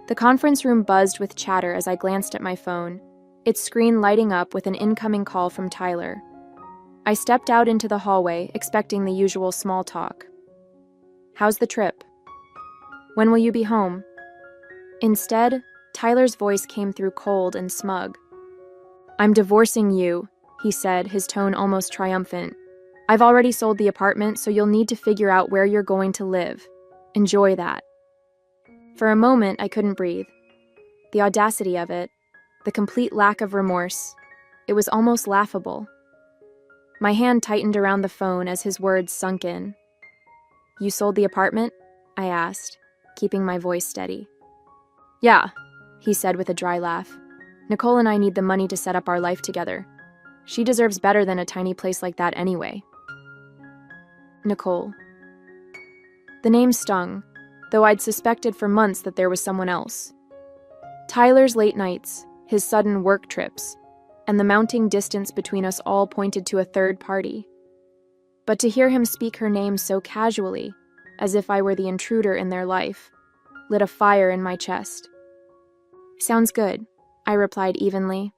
The conference room buzzed with chatter as I glanced at my phone, its screen lighting up with an incoming call from Tyler. I stepped out into the hallway, expecting the usual small talk. "How's the trip? When will you be home?" Instead, Tyler's voice came through cold and smug. "I'm divorcing you," he said, his tone almost triumphant. "I've already sold the apartment, so you'll need to figure out where you're going to live. Enjoy that." For a moment, I couldn't breathe. The audacity of it, the complete lack of remorse, it was almost laughable. My hand tightened around the phone as his words sunk in. "You sold the apartment?" I asked, keeping my voice steady. "Yeah," he said with a dry laugh. "Nicole and I need the money to set up our life together. She deserves better than a tiny place like that anyway." Nicole. The name stung, though I'd suspected for months that there was someone else. Tyler's late nights, his sudden work trips, and the mounting distance between us all pointed to a third party. But to hear him speak her name so casually, as if I were the intruder in their life, lit a fire in my chest. "Sounds good," I replied evenly.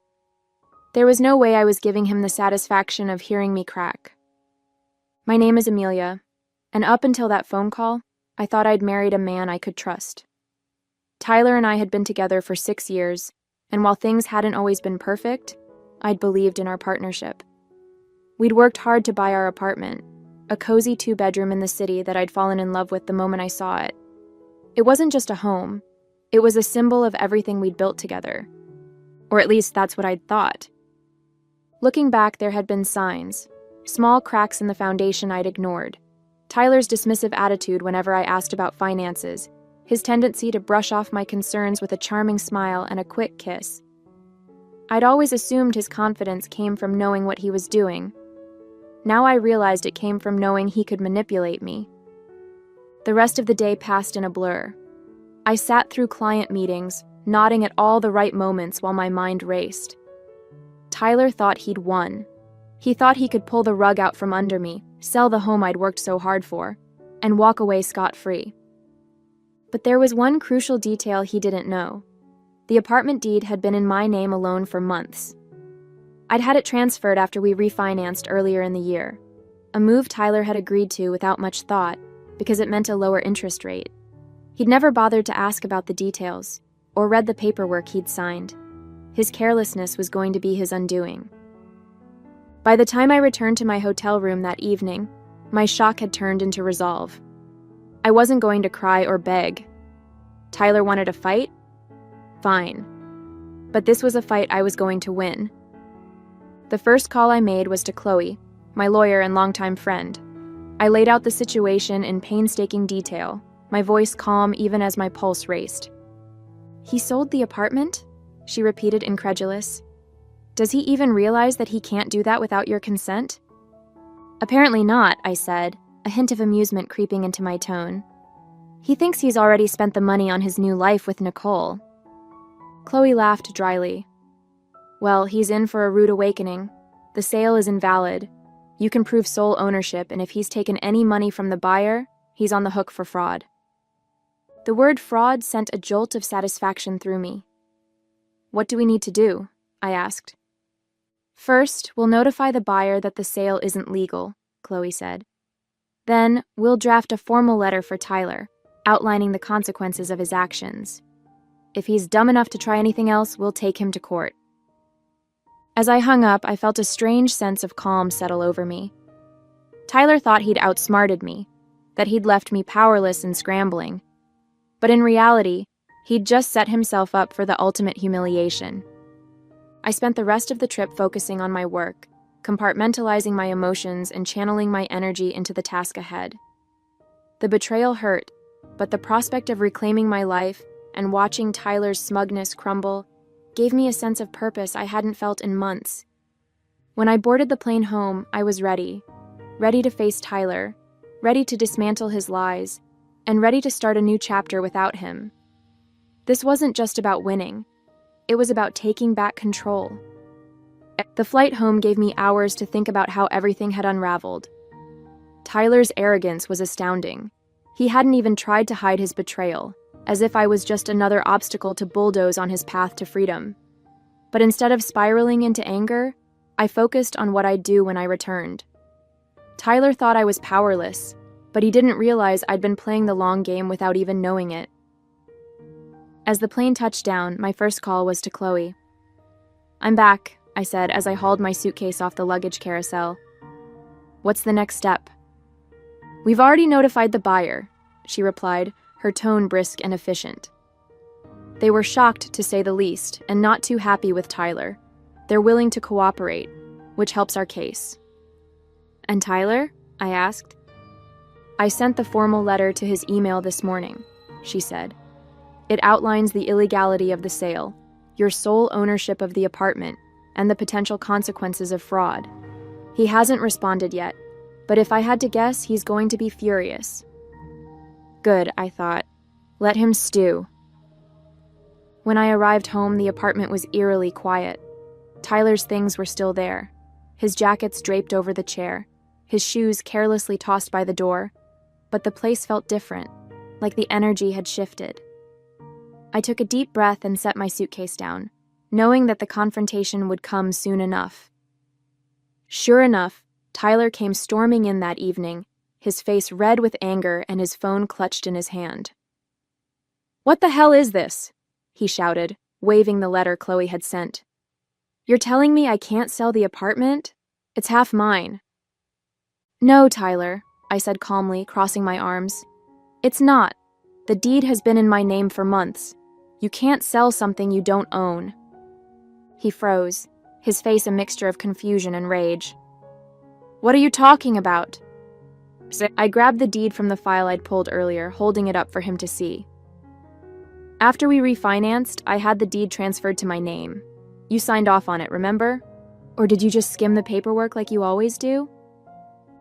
There was no way I was giving him the satisfaction of hearing me crack. "My name is Amelia, and up until that phone call, I thought I'd married a man I could trust. Tyler and I had been together for 6 years, and while things hadn't always been perfect, I'd believed in our partnership. We'd worked hard to buy our apartment, a cozy 2-bedroom in the city that I'd fallen in love with the moment I saw it. It wasn't just a home, it was a symbol of everything we'd built together. Or at least that's what I'd thought. Looking back, there had been signs, small cracks in the foundation I'd ignored. Tyler's dismissive attitude whenever I asked about finances, his tendency to brush off my concerns with a charming smile and a quick kiss. I'd always assumed his confidence came from knowing what he was doing. Now I realized it came from knowing he could manipulate me. The rest of the day passed in a blur. I sat through client meetings, nodding at all the right moments while my mind raced. Tyler thought he'd won. He thought he could pull the rug out from under me, sell the home I'd worked so hard for, and walk away scot-free. But there was one crucial detail he didn't know. The apartment deed had been in my name alone for months. I'd had it transferred after we refinanced earlier in the year, a move Tyler had agreed to without much thought because it meant a lower interest rate. He'd never bothered to ask about the details or read the paperwork he'd signed. His carelessness was going to be his undoing. By the time I returned to my hotel room that evening, my shock had turned into resolve. I wasn't going to cry or beg. Tyler wanted a fight? Fine. But this was a fight I was going to win. The first call I made was to Chloe, my lawyer and longtime friend. I laid out the situation in painstaking detail, my voice calm even as my pulse raced. "He sold the apartment?" she repeated, incredulous. "Does he even realize that he can't do that without your consent?" "Apparently not," I said, a hint of amusement creeping into my tone. "He thinks he's already spent the money on his new life with Nicole." Chloe laughed dryly. "Well, he's in for a rude awakening. The sale is invalid. You can prove sole ownership, and if he's taken any money from the buyer, he's on the hook for fraud." The word fraud sent a jolt of satisfaction through me. "What do we need to do?" I asked. "First, we'll notify the buyer that the sale isn't legal," Chloe said. "Then, we'll draft a formal letter for Tyler, outlining the consequences of his actions. If he's dumb enough to try anything else, we'll take him to court." As I hung up, I felt a strange sense of calm settle over me. Tyler thought he'd outsmarted me, that he'd left me powerless and scrambling. But in reality, he'd just set himself up for the ultimate humiliation. I spent the rest of the trip focusing on my work, compartmentalizing my emotions and channeling my energy into the task ahead. The betrayal hurt, but the prospect of reclaiming my life and watching Tyler's smugness crumble gave me a sense of purpose I hadn't felt in months. When I boarded the plane home, I was ready to face Tyler, ready to dismantle his lies, and ready to start a new chapter without him. This wasn't just about winning. It was about taking back control. The flight home gave me hours to think about how everything had unraveled. Tyler's arrogance was astounding. He hadn't even tried to hide his betrayal. as if I was just another obstacle to bulldoze on his path to freedom. But instead of spiraling into anger, I focused on what I'd do when I returned. Tyler thought I was powerless, but he didn't realize I'd been playing the long game without even knowing it. As the plane touched down, my first call was to Chloe. "I'm back," I said as I hauled my suitcase off the luggage carousel. "What's the next step?" "We've already notified the buyer," she replied, her tone brisk and efficient. They were shocked, to say the least, and not too happy with Tyler. They're willing to cooperate, which helps our case. "And Tyler?" I asked. "I sent the formal letter to his email this morning," she said. "It outlines the illegality of the sale, your sole ownership of the apartment, and the potential consequences of fraud. He hasn't responded yet, but if I had to guess, he's going to be furious." Good, I thought. Let him stew. When I arrived home, the apartment was eerily quiet. Tyler's things were still there, his jackets draped over the chair, his shoes carelessly tossed by the door, but the place felt different, like the energy had shifted. I took a deep breath and set my suitcase down, knowing that the confrontation would come soon enough. Sure enough, Tyler came storming in that evening, his face red with anger and his phone clutched in his hand. "What the hell is this?" he shouted, waving the letter Chloe had sent. "You're telling me I can't sell the apartment? It's half mine." "No, Tyler," I said calmly, crossing my arms. "It's not. The deed has been in my name for months. You can't sell something you don't own." He froze, his face a mixture of confusion and rage. "What are you talking about?" I grabbed the deed from the file I'd pulled earlier, holding it up for him to see. "After we refinanced, I had the deed transferred to my name. You signed off on it, remember? Or did you just skim the paperwork like you always do?"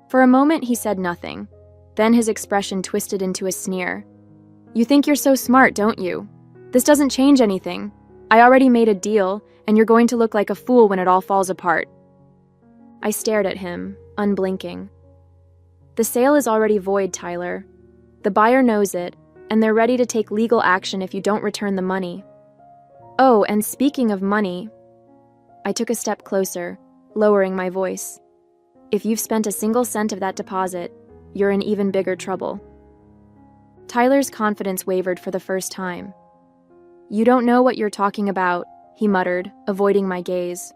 For a moment, he said nothing. Then his expression twisted into a sneer. "You think you're so smart, don't you? This doesn't change anything. I already made a deal, and you're going to look like a fool when it all falls apart." I stared at him, unblinking. "The sale is already void, Tyler. The buyer knows it, and they're ready to take legal action if you don't return the money. Oh, and speaking of money..." I took a step closer, lowering my voice. "If you've spent a single cent of that deposit, you're in even bigger trouble." Tyler's confidence wavered for the first time. "You don't know what you're talking about," he muttered, avoiding my gaze.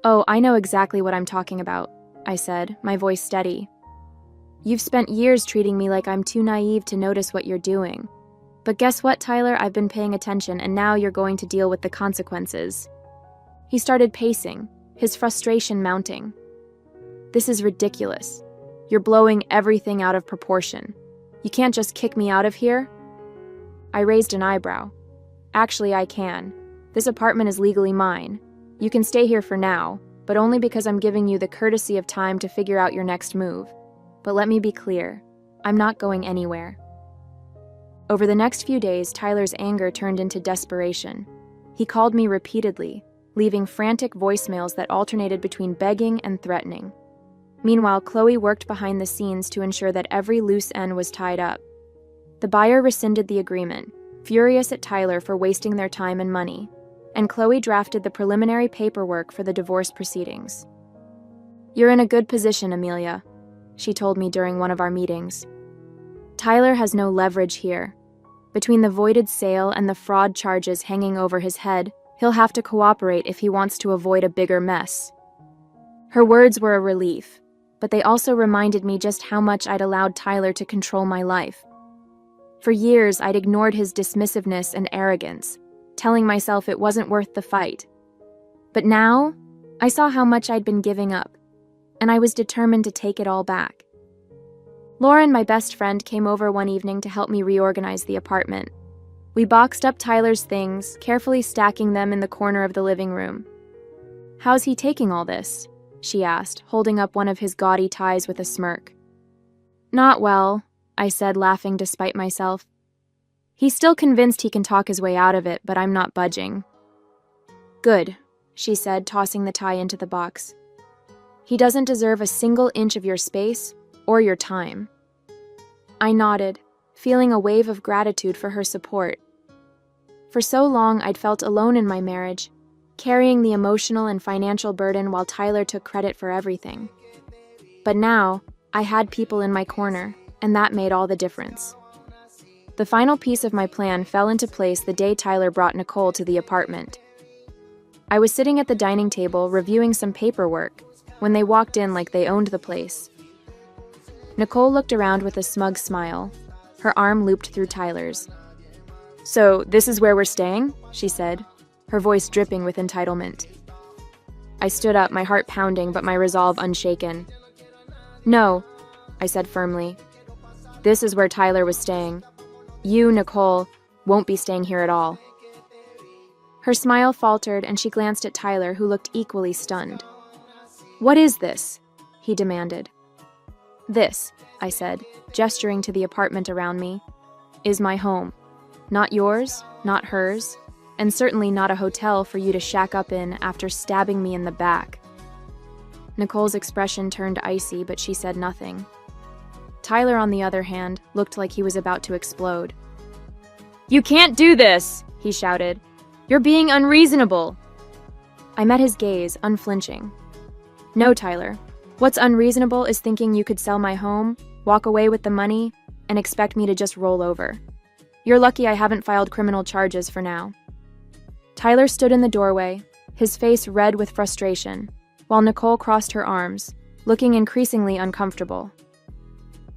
"Oh, I know exactly what I'm talking about," I said, my voice steady. "You've spent years treating me like I'm too naive to notice what you're doing. But guess what, Tyler? I've been paying attention, and now you're going to deal with the consequences." He started pacing, his frustration mounting. "This is ridiculous. You're blowing everything out of proportion. You can't just kick me out of here?" I raised an eyebrow. "Actually, I can. This apartment is legally mine. You can stay here for now, but only because I'm giving you the courtesy of time to figure out your next move. But let me be clear, I'm not going anywhere." Over the next few days, Tyler's anger turned into desperation. He called me repeatedly, leaving frantic voicemails that alternated between begging and threatening. Meanwhile, Chloe worked behind the scenes to ensure that every loose end was tied up. The buyer rescinded the agreement, furious at Tyler for wasting their time and money, and Chloe drafted the preliminary paperwork for the divorce proceedings. "You're in a good position, Amelia," she told me during one of our meetings. "Tyler has no leverage here. Between the voided sale and the fraud charges hanging over his head, he'll have to cooperate if he wants to avoid a bigger mess." Her words were a relief, but they also reminded me just how much I'd allowed Tyler to control my life. For years, I'd ignored his dismissiveness and arrogance, telling myself it wasn't worth the fight. But now, I saw how much I'd been giving up, and I was determined to take it all back. Lauren, my best friend, came over one evening to help me reorganize the apartment. We boxed up Tyler's things, carefully stacking them in the corner of the living room. "How's he taking all this?" she asked, holding up one of his gaudy ties with a smirk. "Not well," I said, laughing despite myself. "He's still convinced he can talk his way out of it, but I'm not budging." "Good," she said, tossing the tie into the box. "He doesn't deserve a single inch of your space or your time." I nodded, feeling a wave of gratitude for her support. For so long, I'd felt alone in my marriage, carrying the emotional and financial burden while Tyler took credit for everything. But now, I had people in my corner, and that made all the difference. The final piece of my plan fell into place the day Tyler brought Nicole to the apartment. I was sitting at the dining table reviewing some paperwork when they walked in like they owned the place. Nicole looked around with a smug smile, her arm looped through Tyler's. "So, this is where we're staying?" she said, her voice dripping with entitlement. I stood up, my heart pounding but my resolve unshaken. "No," I said firmly. "This is where Tyler was staying. You, Nicole, won't be staying here at all." Her smile faltered and she glanced at Tyler, who looked equally stunned. "What is this?" he demanded. "This," I said, gesturing to the apartment around me, "is my home. Not yours, not hers, and certainly not a hotel for you to shack up in after stabbing me in the back." Nicole's expression turned icy, but she said nothing. Tyler, on the other hand, looked like he was about to explode. "You can't do this!" he shouted. "You're being unreasonable!" I met his gaze, unflinching. "No, Tyler. What's unreasonable is thinking you could sell my home, walk away with the money, and expect me to just roll over. You're lucky I haven't filed criminal charges for now." Tyler stood in the doorway, his face red with frustration, while Nicole crossed her arms, looking increasingly uncomfortable.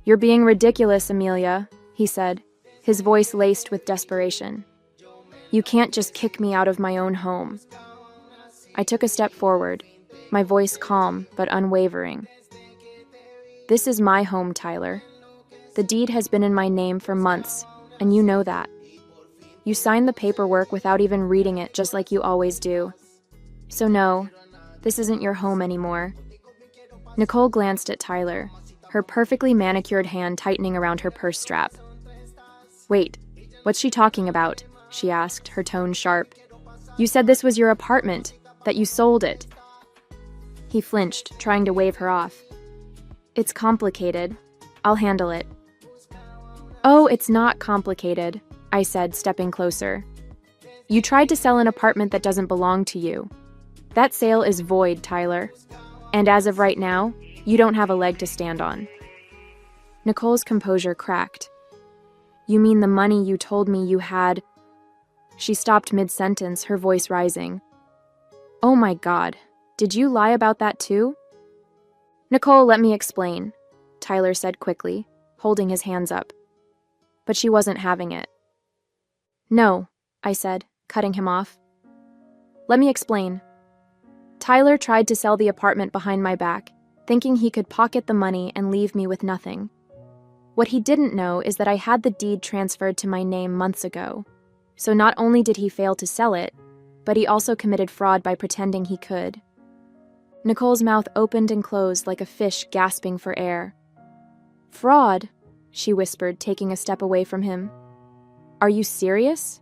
"You're being ridiculous, Amelia," he said, his voice laced with desperation. "You can't just kick me out of my own home." I took a step forward, my voice calm but unwavering. "This is my home, Tyler. The deed has been in my name for months, and you know that. You signed the paperwork without even reading it, just like you always do. So no, this isn't your home anymore." Nicole glanced at Tyler, her perfectly manicured hand tightening around her purse strap. "Wait, what's she talking about?" she asked, her tone sharp. "You said this was your apartment, that you sold it." He flinched, trying to wave her off. "It's complicated. I'll handle it." "Oh, it's not complicated," I said, stepping closer. "You tried to sell an apartment that doesn't belong to you. That sale is void, Tyler. And as of right now, you don't have a leg to stand on." Nicole's composure cracked. "You mean the money you told me you had—" She stopped mid-sentence, her voice rising. "Oh my God, did you lie about that too?" "Nicole, let me explain," Tyler said quickly, holding his hands up. But she wasn't having it. "No," I said, cutting him off. "Let me explain. Tyler tried to sell the apartment behind my back, thinking he could pocket the money and leave me with nothing. What he didn't know is that I had the deed transferred to my name months ago. So not only did he fail to sell it, but he also committed fraud by pretending he could." Nicole's mouth opened and closed like a fish gasping for air. "Fraud?" she whispered, taking a step away from him. "Are you serious?"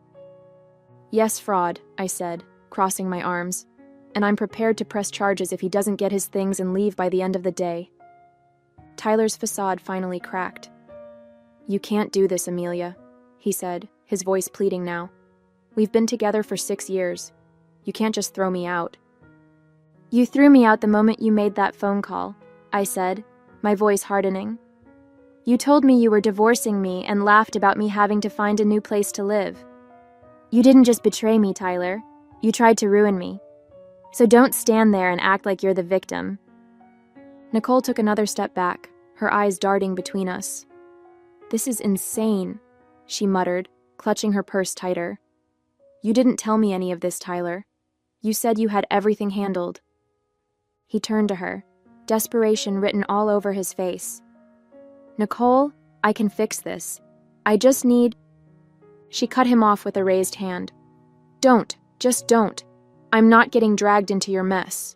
"Yes, fraud," I said, crossing my arms, "and I'm prepared to press charges if he doesn't get his things and leave by the end of the day." Tyler's facade finally cracked. "You can't do this, Amelia," he said, his voice pleading now. "We've been together for 6 years. You can't just throw me out." "You threw me out the moment you made that phone call," I said, my voice hardening. "You told me you were divorcing me and laughed about me having to find a new place to live. You didn't just betray me, Tyler. You tried to ruin me. So don't stand there and act like you're the victim." Nicole took another step back, her eyes darting between us. "This is insane," she muttered, clutching her purse tighter. "You didn't tell me any of this, Tyler. You said you had everything handled." He turned to her, desperation written all over his face. "Nicole, I can fix this. I just need—" She cut him off with a raised hand. "Don't, just don't. I'm not getting dragged into your mess."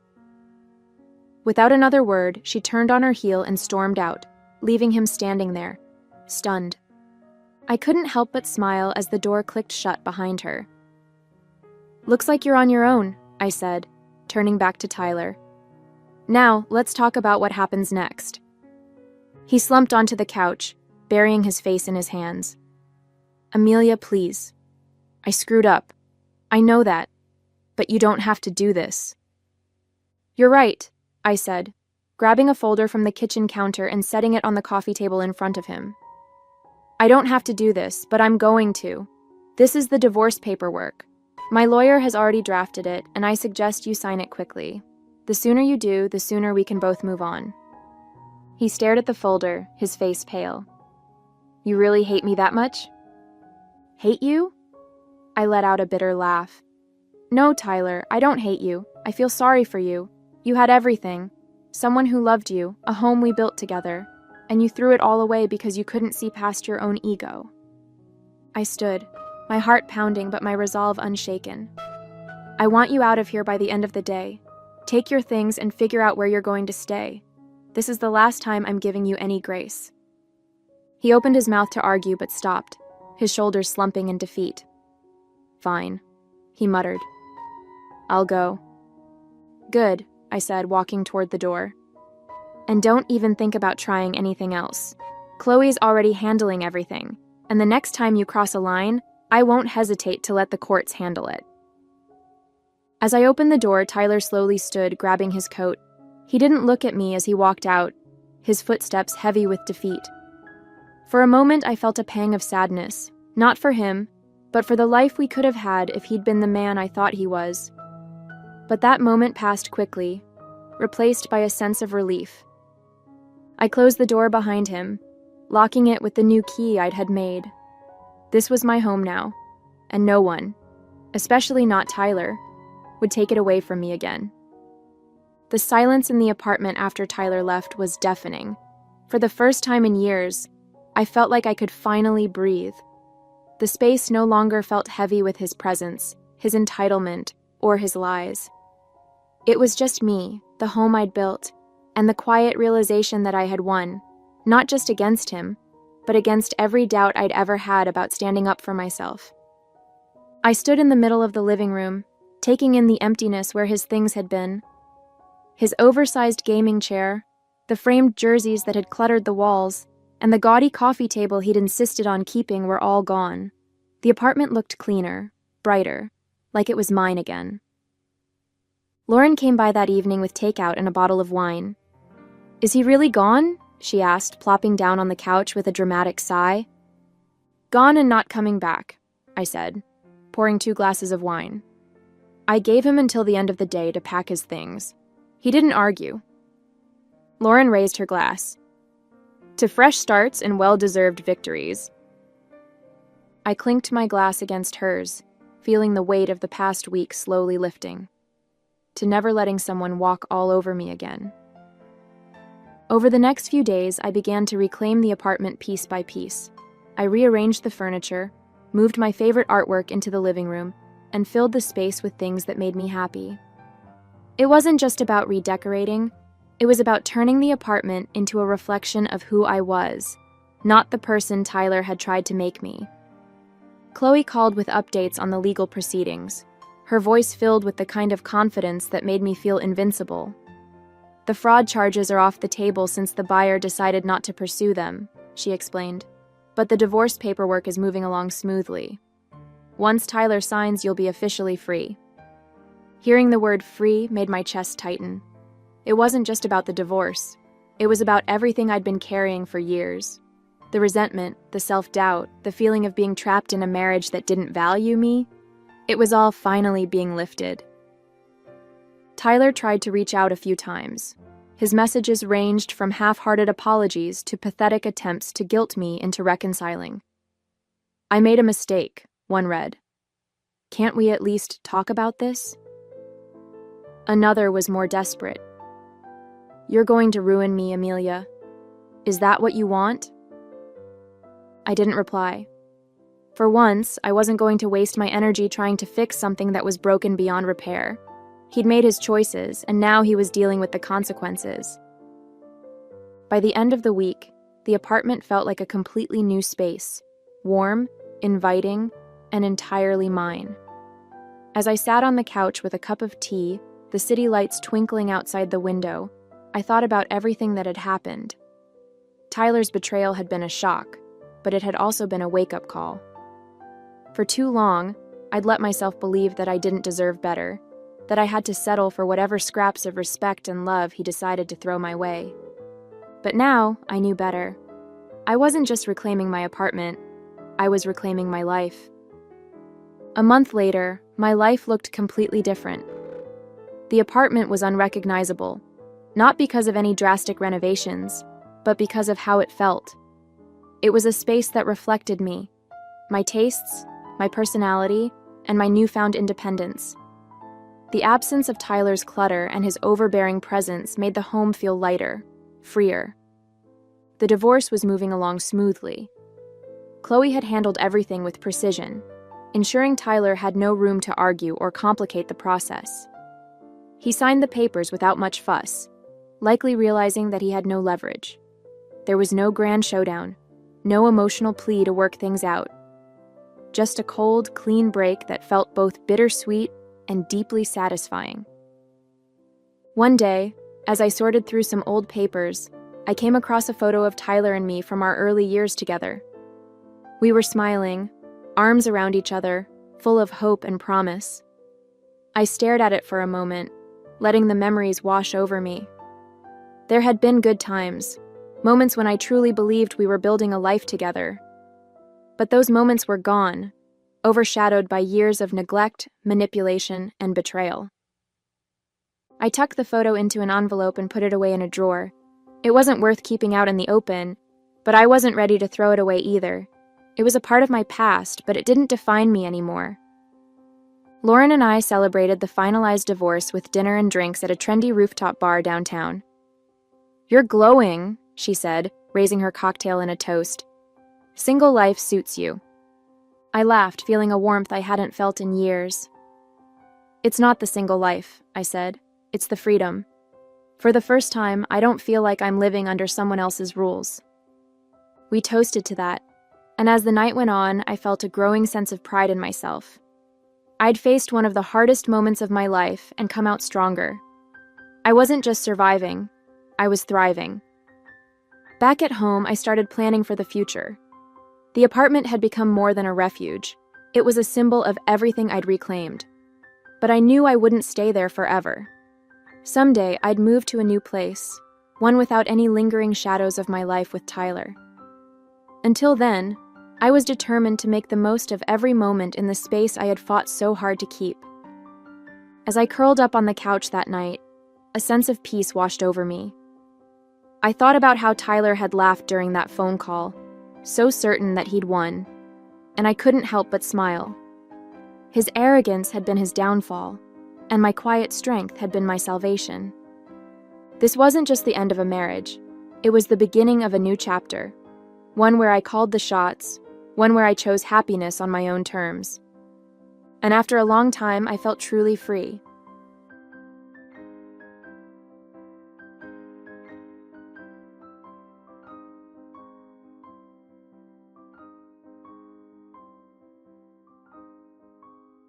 Without another word, she turned on her heel and stormed out, leaving him standing there, stunned. I couldn't help but smile as the door clicked shut behind her. "Looks like you're on your own," I said, turning back to Tyler. "Now, let's talk about what happens next." He slumped onto the couch, burying his face in his hands. "Amelia, please. I screwed up. I know that. But you don't have to do this." "You're right," I said, grabbing a folder from the kitchen counter and setting it on the coffee table in front of him. "I don't have to do this, but I'm going to. This is the divorce paperwork. My lawyer has already drafted it, and I suggest you sign it quickly. The sooner you do, the sooner we can both move on." He stared at the folder, his face pale. "You really hate me that much?" "Hate you?" I let out a bitter laugh. "No, Tyler, I don't hate you. I feel sorry for you. You had everything. Someone who loved you, a home we built together, and you threw it all away because you couldn't see past your own ego." I stood, my heart pounding but my resolve unshaken. "I want you out of here by the end of the day. Take your things and figure out where you're going to stay. This is the last time I'm giving you any grace." He opened his mouth to argue but stopped, his shoulders slumping in defeat. "Fine," he muttered. "I'll go." "Good," I said, walking toward the door. "And don't even think about trying anything else. Chloe's already handling everything, and the next time you cross a line, I won't hesitate to let the courts handle it." As I opened the door, Tyler slowly stood, grabbing his coat. He didn't look at me as he walked out, his footsteps heavy with defeat. For a moment, I felt a pang of sadness, not for him, but for the life we could have had if he'd been the man I thought he was. But that moment passed quickly, replaced by a sense of relief. I closed the door behind him, locking it with the new key I'd had made. This was my home now, and no one, especially not Tyler, would take it away from me again. The silence in the apartment after Tyler left was deafening. For the first time in years, I felt like I could finally breathe. The space no longer felt heavy with his presence, his entitlement, or his lies. It was just me, the home I'd built, and the quiet realization that I had won, not just against him, but against every doubt I'd ever had about standing up for myself. I stood in the middle of the living room, taking in the emptiness where his things had been. His oversized gaming chair, the framed jerseys that had cluttered the walls, and the gaudy coffee table he'd insisted on keeping were all gone. The apartment looked cleaner, brighter, like it was mine again. Lauren came by that evening with takeout and a bottle of wine. "Is he really gone?" she asked, plopping down on the couch with a dramatic sigh. "Gone and not coming back," I said, pouring 2 glasses of wine. I gave him until the end of the day to pack his things. He didn't argue. Lauren raised her glass. "To fresh starts and well-deserved victories." I clinked my glass against hers, feeling the weight of the past week slowly lifting. To never letting someone walk all over me again. Over the next few days, I began to reclaim the apartment piece by piece. I rearranged the furniture, moved my favorite artwork into the living room, and filled the space with things that made me happy. It wasn't just about redecorating, it was about turning the apartment into a reflection of who I was, not the person Tyler had tried to make me. Chloe called with updates on the legal proceedings, her voice filled with the kind of confidence that made me feel invincible. "The fraud charges are off the table since the buyer decided not to pursue them," she explained. "But the divorce paperwork is moving along smoothly. Once Tyler signs, you'll be officially free." Hearing the word free made my chest tighten. It wasn't just about the divorce. It was about everything I'd been carrying for years. The resentment, the self-doubt, the feeling of being trapped in a marriage that didn't value me. It was all finally being lifted. Tyler tried to reach out a few times. His messages ranged from half-hearted apologies to pathetic attempts to guilt me into reconciling. "I made a mistake," one read. "Can't we at least talk about this?" Another was more desperate. "You're going to ruin me, Amelia. Is that what you want?" I didn't reply. For once, I wasn't going to waste my energy trying to fix something that was broken beyond repair. He'd made his choices, and now he was dealing with the consequences. By the end of the week, the apartment felt like a completely new space, warm, inviting, and entirely mine. As I sat on the couch with a cup of tea, the city lights twinkling outside the window, I thought about everything that had happened. Tyler's betrayal had been a shock, but it had also been a wake-up call. For too long, I'd let myself believe that I didn't deserve better, that I had to settle for whatever scraps of respect and love he decided to throw my way. But now, I knew better. I wasn't just reclaiming my apartment, I was reclaiming my life. A month later, my life looked completely different. The apartment was unrecognizable, not because of any drastic renovations, but because of how it felt. It was a space that reflected me, my tastes, my personality, and my newfound independence. The absence of Tyler's clutter and his overbearing presence made the home feel lighter, freer. The divorce was moving along smoothly. Chloe had handled everything with precision, ensuring Tyler had no room to argue or complicate the process. He signed the papers without much fuss, likely realizing that he had no leverage. There was no grand showdown, no emotional plea to work things out. Just a cold, clean break that felt both bittersweet and deeply satisfying. One day, as I sorted through some old papers, I came across a photo of Tyler and me from our early years together. We were smiling, arms around each other, full of hope and promise. I stared at it for a moment, letting the memories wash over me. There had been good times, moments when I truly believed we were building a life together. But those moments were gone, overshadowed by years of neglect, manipulation, and betrayal. I tucked the photo into an envelope and put it away in a drawer. It wasn't worth keeping out in the open, but I wasn't ready to throw it away either. It was a part of my past, but it didn't define me anymore. Lauren and I celebrated the finalized divorce with dinner and drinks at a trendy rooftop bar downtown. "You're glowing," she said, raising her cocktail in a toast. "Single life suits you." I laughed, feeling a warmth I hadn't felt in years. "It's not the single life," I said. "It's the freedom. For the first time, I don't feel like I'm living under someone else's rules." We toasted to that, and as the night went on, I felt a growing sense of pride in myself. I'd faced one of the hardest moments of my life and come out stronger. I wasn't just surviving, I was thriving. Back at home, I started planning for the future. The apartment had become more than a refuge. It was a symbol of everything I'd reclaimed. But I knew I wouldn't stay there forever. Someday, I'd move to a new place, one without any lingering shadows of my life with Tyler. Until then, I was determined to make the most of every moment in the space I had fought so hard to keep. As I curled up on the couch that night, a sense of peace washed over me. I thought about how Tyler had laughed during that phone call, so certain that he'd won, and I couldn't help but smile. His arrogance had been his downfall, and my quiet strength had been my salvation. This wasn't just the end of a marriage, it was the beginning of a new chapter, one where I called the shots, one where I chose happiness on my own terms. And after a long time, I felt truly free.